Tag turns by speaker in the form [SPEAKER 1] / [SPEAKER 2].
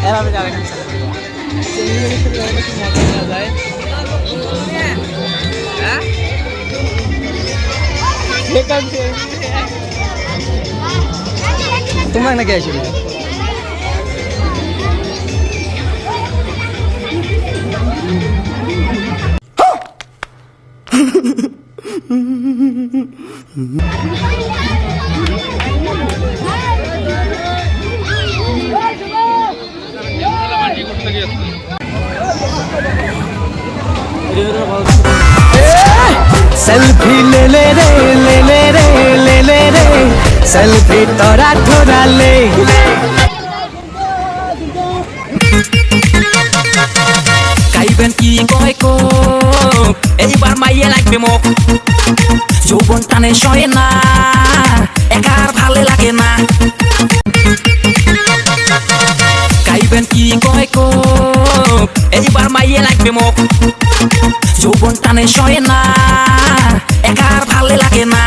[SPEAKER 1] এভাবে যাবে না
[SPEAKER 2] তোমার নাকি আসি सेल्फी ले ले रे ले ले रे ले ले रे सेल्फी तोरा थोड़ा ले কাইবেন কি কয় কো এইবার মাইয়ে লাগবে মোক যৌবন টানে সয় না একার ভালো লাগে না কাইবেন কি কয় কো এইবার মাইয়ে লাগবে মোক যৌবন টানে সয় না একার ভালো লাগে না